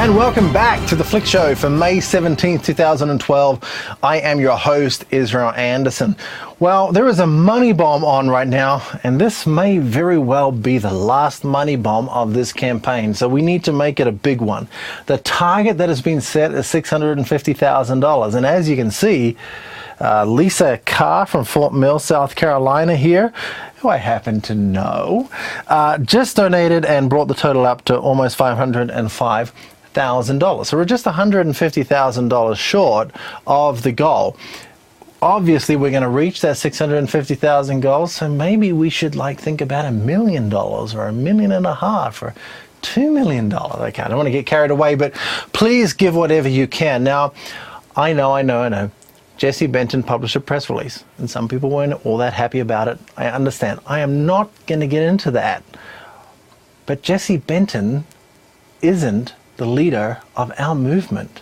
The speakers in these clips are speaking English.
And welcome back to the Flick Show for May 17th, 2012. I am your host, Israel Anderson. Well, there is a money bomb on right now, and this may very well be the last money bomb of this campaign, so we need to make it a big one. The target that has been set is $650,000, and as you can see, Lisa Carr from Fort Mill, South Carolina here, who I happen to know, just donated and brought the total up to almost $505,000. So we're just $150,000 short of the goal. Obviously, we're going to reach that $650,000 goal, so maybe we should think about $1 million or $1.5 million or $2 million. Okay, I don't want to get carried away, but please give whatever you can. Now, I know. Jesse Benton published a press release, and some people weren't all that happy about it. I understand. I am not going to get into that. But Jesse Benton isn't the leader of our movement.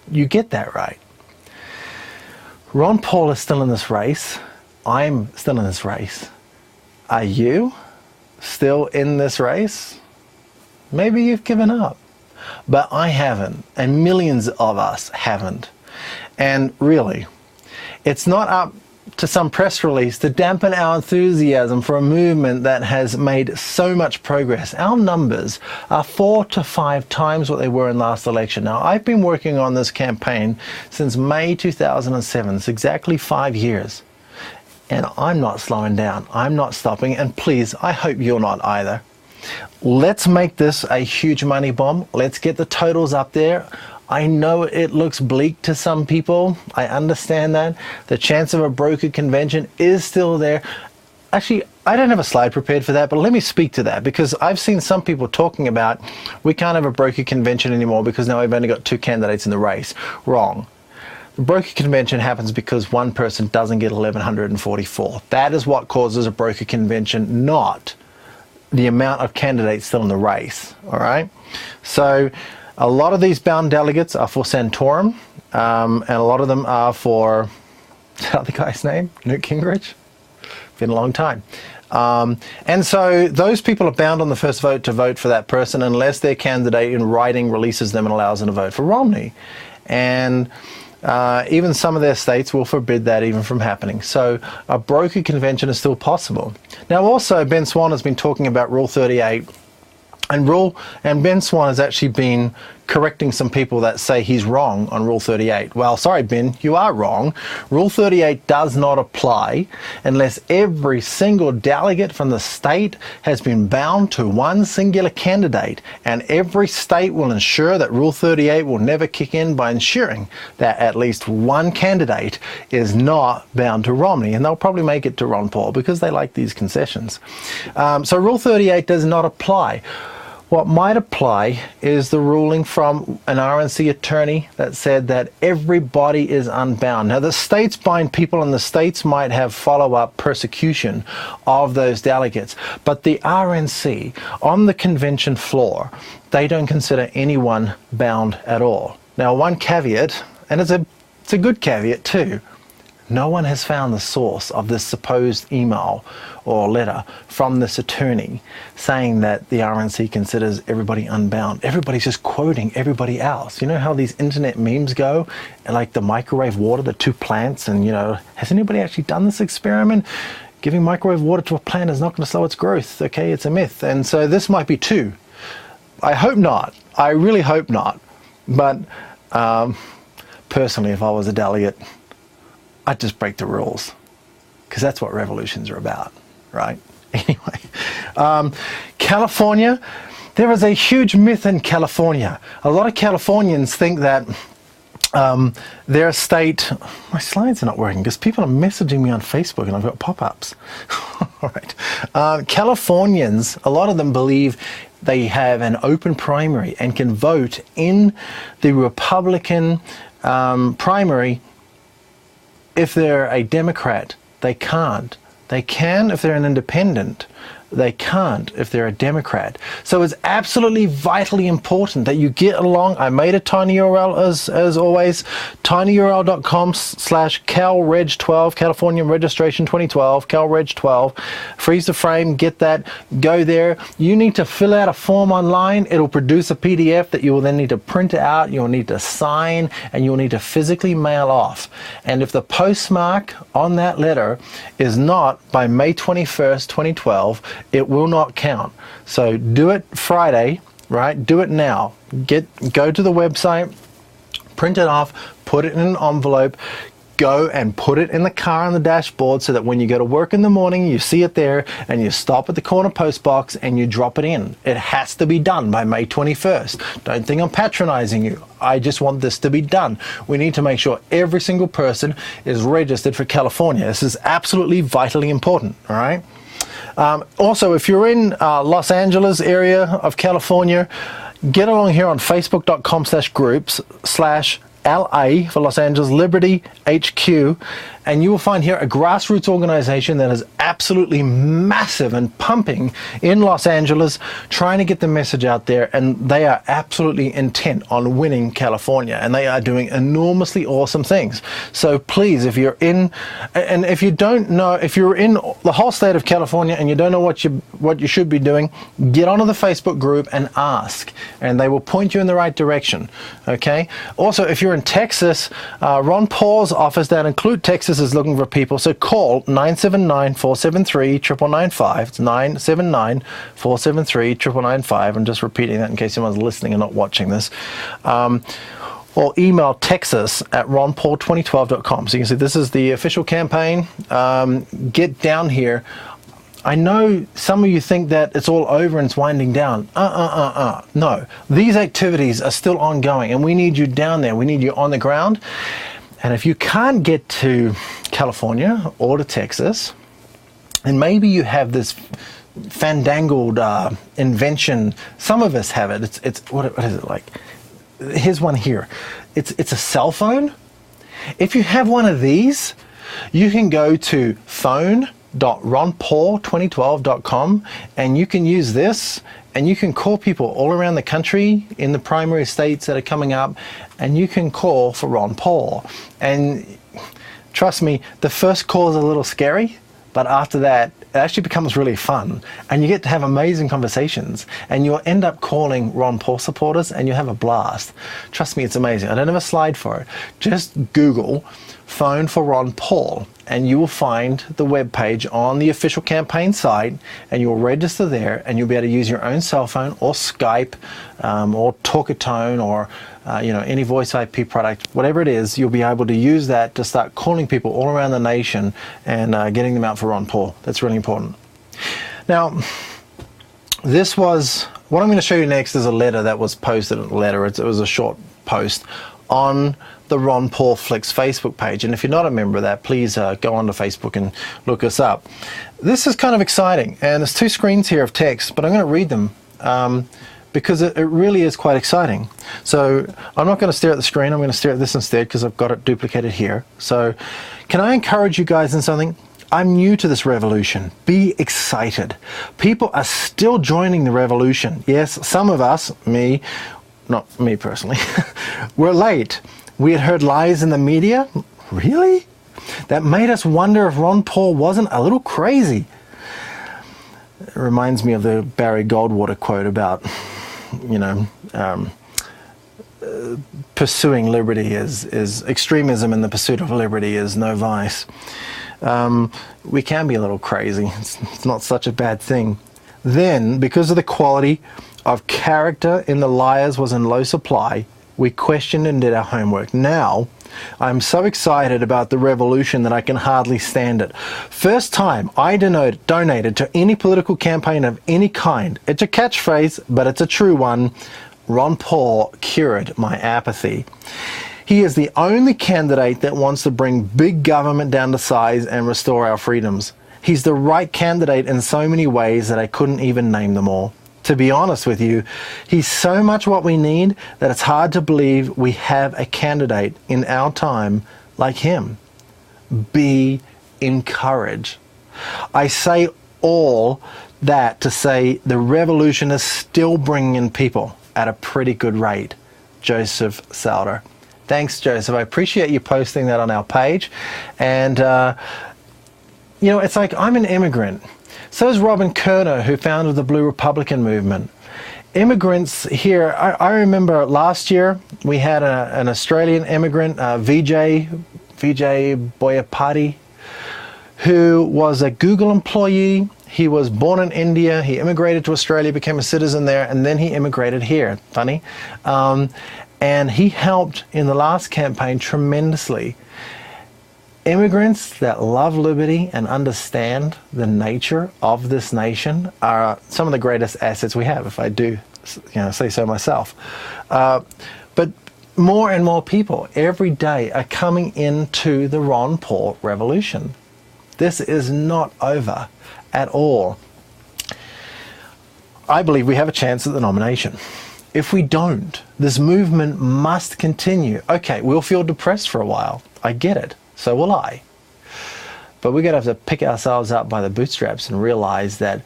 You get that right. Ron Paul is still in this race. I'm still in this race. Are you still in this race? Maybe you've given up. But I haven't, and millions of us haven't. And really, it's not up to some press release to dampen our enthusiasm for a movement that has made so much progress. Our numbers are 4 to 5 times what they were in last election. Now, I've been working on this campaign since May 2007. It's exactly 5 years. And I'm not slowing down. I'm not stopping. And please, I hope you're not either. Let's make this a huge money bomb. Let's get the totals up there. I know it looks bleak to some people. I understand that. The chance of a broker convention is still there. Actually, I don't have a slide prepared for that, but let me speak to that, because I've seen some people talking about we can't have a broker convention anymore because now we've only got 2 candidates in the race. Wrong. The broker convention happens because one person doesn't get 1,144. That is what causes a broker convention, not the amount of candidates still in the race. All right? So a lot of these bound delegates are for Santorum, and a lot of them are for, what's the other guy's name? Newt Gingrich? Been a long time. And so those people are bound on the first vote to vote for that person unless their candidate in writing releases them and allows them to vote for Romney. And even some of their states will forbid that even from happening. So a broker convention is still possible. Now also, Ben Swan has been talking about Rule 38. And Ben Swan has actually been correcting some people that say he's wrong on Rule 38. Well, sorry, Ben, you are wrong. Rule 38 does not apply unless every single delegate from the state has been bound to one singular candidate, and every state will ensure that Rule 38 will never kick in by ensuring that at least one candidate is not bound to Romney, and they'll probably make it to Ron Paul because they like these concessions. So Rule 38 does not apply. What might apply is the ruling from an RNC attorney that said that everybody is unbound. Now, the states bind people, and the states might have follow-up persecution of those delegates. But the RNC, on the convention floor, they don't consider anyone bound at all. Now, one caveat, and it's a good caveat too, no one has found the source of this supposed email or letter from this attorney saying that the RNC considers everybody unbound. Everybody's just quoting everybody else. You know how these internet memes go? Like the microwave water, the 2 plants, and has anybody actually done this experiment? Giving microwave water to a plant is not going to slow its growth. Okay, it's a myth. And so this might be 2. I hope not. I really hope not. But personally, if I was a delegate, I'd just break the rules, because that's what revolutions are about, right? Anyway, California, there is a huge myth in California. A lot of Californians think that their state, my slides are not working because people are messaging me on Facebook and I've got pop-ups. All right. Californians, a lot of them believe they have an open primary and can vote in the Republican primary. If they're a Democrat, they can't. They can if they're an independent. They can't if they're a Democrat. So it's absolutely vitally important that you get along. I made a tiny URL as always, tinyurl.com/CalReg12, California Registration 2012, CalReg12. Freeze the frame, get that, go there. You need to fill out a form online. It'll produce a PDF that you will then need to print out, you'll need to sign, and you'll need to physically mail off. And if the postmark on that letter is not by May 21st, 2012, it will not count. So do it Friday, right? Do it now. Go to the website, print it off, put it in an envelope, go and put it in the car on the dashboard so that when you go to work in the morning, you see it there and you stop at the corner post box and you drop it in. It has to be done by May 21st. Don't think I'm patronizing you. I just want this to be done. We need to make sure every single person is registered for California. This is absolutely vitally important, all right? Also, if you're in Los Angeles area of California, get along here on facebook.com/groups/LA for Los Angeles Liberty HQ, and you will find here a grassroots organization that is absolutely massive and pumping in Los Angeles, trying to get the message out there, and they are absolutely intent on winning California, and they are doing enormously awesome things. So please, if you're in, and if you don't know, if you're in the whole state of California and you don't know what you should be doing, get onto the Facebook group and ask, and they will point you in the right direction. Okay. Also, if you're in Texas, Ron Paul's office down in Clute, Texas is looking for people, so call 979-473-9995. It's 979-473-9995. I'm just repeating that in case someone's listening and not watching this. Or email texas@ronpaul2012.com. So you can see this is the official campaign. Get down here. I know some of you think that it's all over and it's winding down. No, these activities are still ongoing and we need you down there. We need you on the ground. And if you can't get to California or to Texas, and maybe you have this fandangled invention, some of us have it. It's what is it like? Here's one here. It's a cell phone. If you have one of these, you can go to phone.ronpaul2012.com and you can use this and you can call people all around the country in the primary states that are coming up, and you can call for Ron Paul. And trust me, the first call is a little scary, but after that, it actually becomes really fun and you get to have amazing conversations and you'll end up calling Ron Paul supporters and you have a blast. Trust me, it's amazing. I don't have a slide for it. Just Google phone for Ron Paul and you will find the webpage on the official campaign site and you'll register there and you'll be able to use your own cell phone or Skype or Talkatone or any voice IP product, whatever it is, you'll be able to use that to start calling people all around the nation and getting them out for Ron Paul. That's really important. Now, this was, what I'm going to show you next is a letter that was posted, it was a short post on the Ron Paul Flicks Facebook page. And if you're not a member of that, please go onto Facebook and look us up. This is kind of exciting, and there's two screens here of text, but I'm going to read them because it really is quite exciting. So I'm not going to stare at the screen, I'm going to stare at this instead because I've got it duplicated here. So can I encourage you guys in something? I'm new to this revolution. Be excited. People are still joining the revolution. Yes, some of us, me, not me personally, we're late. We had heard lies in the media. Really? That made us wonder if Ron Paul wasn't a little crazy. It reminds me of the Barry Goldwater quote about, pursuing liberty is extremism, and the pursuit of liberty is no vice. We can be a little crazy. It's not such a bad thing. Then, because of the quality of character in the liars was in low supply, we questioned and did our homework. Now, I'm so excited about the revolution that I can hardly stand it. First time I donated to any political campaign of any kind. It's a catchphrase, but it's a true one. Ron Paul cured my apathy. He is the only candidate that wants to bring big government down to size and restore our freedoms. He's the right candidate in so many ways that I couldn't even name them all. To be honest with you, he's so much what we need that it's hard to believe we have a candidate in our time like him. Be encouraged. I say all that to say the revolution is still bringing in people at a pretty good rate. Joseph Sauter. Thanks, Joseph. I appreciate you posting that on our page. And, it's like I'm an immigrant. So is Robin Kerner, who founded the Blue Republican movement. Immigrants here, I remember last year we had an Australian immigrant, Vijay Boyapati, who was a Google employee. He was born in India, he immigrated to Australia, became a citizen there, and then he immigrated here. Funny. And he helped in the last campaign tremendously. Immigrants that love liberty and understand the nature of this nation are some of the greatest assets we have, if I do say so myself. But more and more people every day are coming into the Ron Paul revolution. This is not over at all. I believe we have a chance at the nomination. If we don't, this movement must continue. Okay, we'll feel depressed for a while. I get it. So will I. But we're going to have to pick ourselves up by the bootstraps and realize that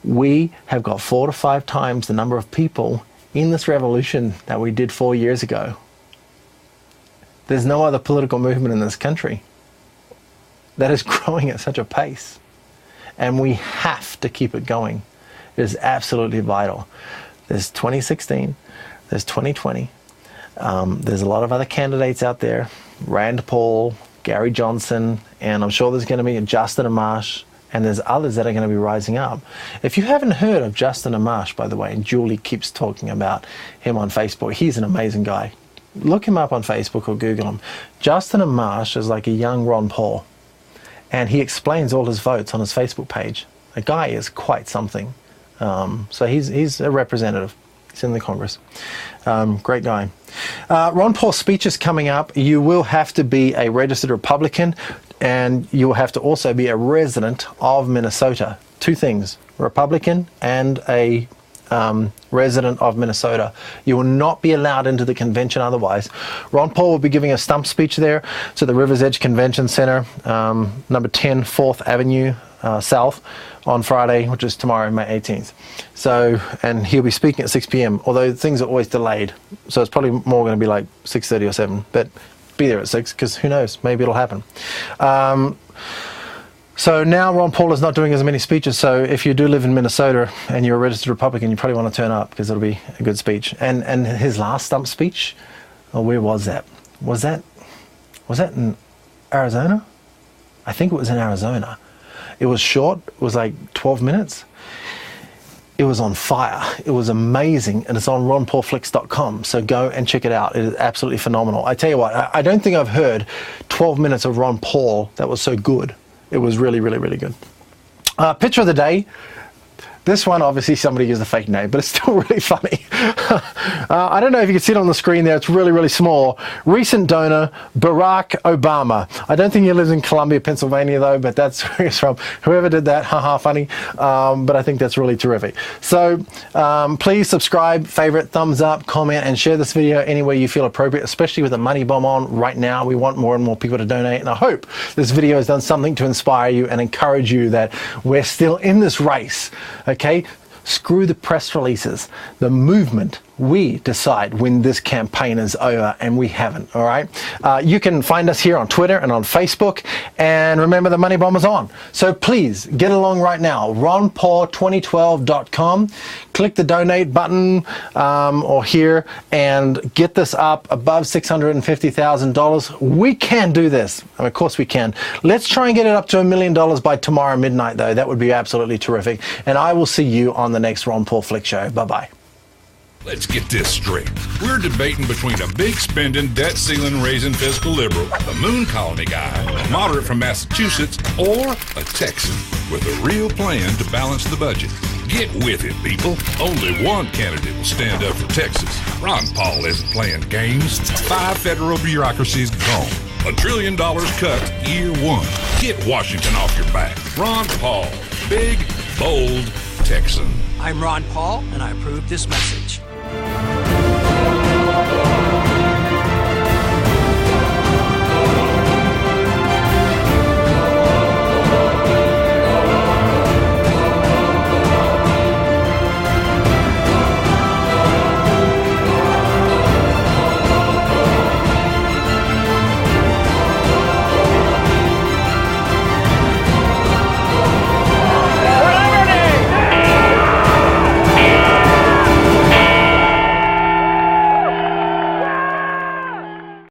we have got 4 to 5 times the number of people in this revolution that we did 4 years ago. There's no other political movement in this country that is growing at such a pace. And we have to keep it going. It is absolutely vital. There's 2016, there's 2020. There's a lot of other candidates out there. Rand Paul, Gary Johnson, and I'm sure there's going to be Justin Amash, and there's others that are going to be rising up. If you haven't heard of Justin Amash, by the way, and Julie keeps talking about him on Facebook, he's an amazing guy. Look him up on Facebook or Google him. Justin Amash is like a young Ron Paul. And he explains all his votes on his Facebook page. The guy is quite something. So he's a representative. He's in the Congress. Great guy. Ron Paul's speech is coming up. You will have to be a registered Republican, and you will have to also be a resident of Minnesota. 2 things, Republican and a resident of Minnesota. You will not be allowed into the convention otherwise. Ron Paul will be giving a stump speech there to the Rivers Edge Convention Center, number 10 4th Avenue South on Friday, which is tomorrow, May 18th. So, and he'll be speaking at 6 p.m., although things are always delayed. So it's probably more going to be like 6:30 or 7, but be there at 6 because who knows, maybe it'll happen. So now Ron Paul is not doing as many speeches, so if you do live in Minnesota and you're a registered Republican, you probably want to turn up because it'll be a good speech. And his last stump speech, where was that? Was that in Arizona? I think it was in Arizona. It was short, it was like 12 minutes. It was on fire. It was amazing, and it's on ronpaulflix.com, so go and check it out. It is absolutely phenomenal. I tell you what, I don't think I've heard 12 minutes of Ron Paul that was so good. It was really, really, really good. Picture of the day. This one, obviously, somebody used a fake name, but it's still really funny. I don't know if you can see it on the screen there. It's really, really small. Recent donor, Barack Obama. I don't think he lives in Columbia, Pennsylvania, though, but that's where he's from. Whoever did that, haha, funny. But I think that's really terrific. So please subscribe, favorite, thumbs up, comment, and share this video any way you feel appropriate, especially with the money bomb on right now. We want more and more people to donate, and I hope this video has done something to inspire you and encourage you that we're still in this race. Okay, screw the press releases. The movement, we decide when this campaign is over, and we haven't, all right? You can find us here on Twitter and on Facebook, and remember the money bomb is on. So please, get along right now, ronpaul2012.com. Click the donate button or here and get this up above $650,000. We can do this. Of course we can. Let's try and get it up to $1 million by tomorrow midnight, though. That would be absolutely terrific. And I will see you on the next Ron Paul Flick Show. Bye-bye. Let's get this straight. We're debating between a big spending, debt ceiling raising fiscal liberal, the moon colony guy, a moderate from Massachusetts, or a Texan with a real plan to balance the budget. Get with it, people. Only one candidate will stand up for Texas. Ron Paul isn't playing games. 5 federal bureaucracies gone. $1 trillion cut year 1. Get Washington off your back. Ron Paul. Big, bold Texan. I'm Ron Paul, and I approve this message.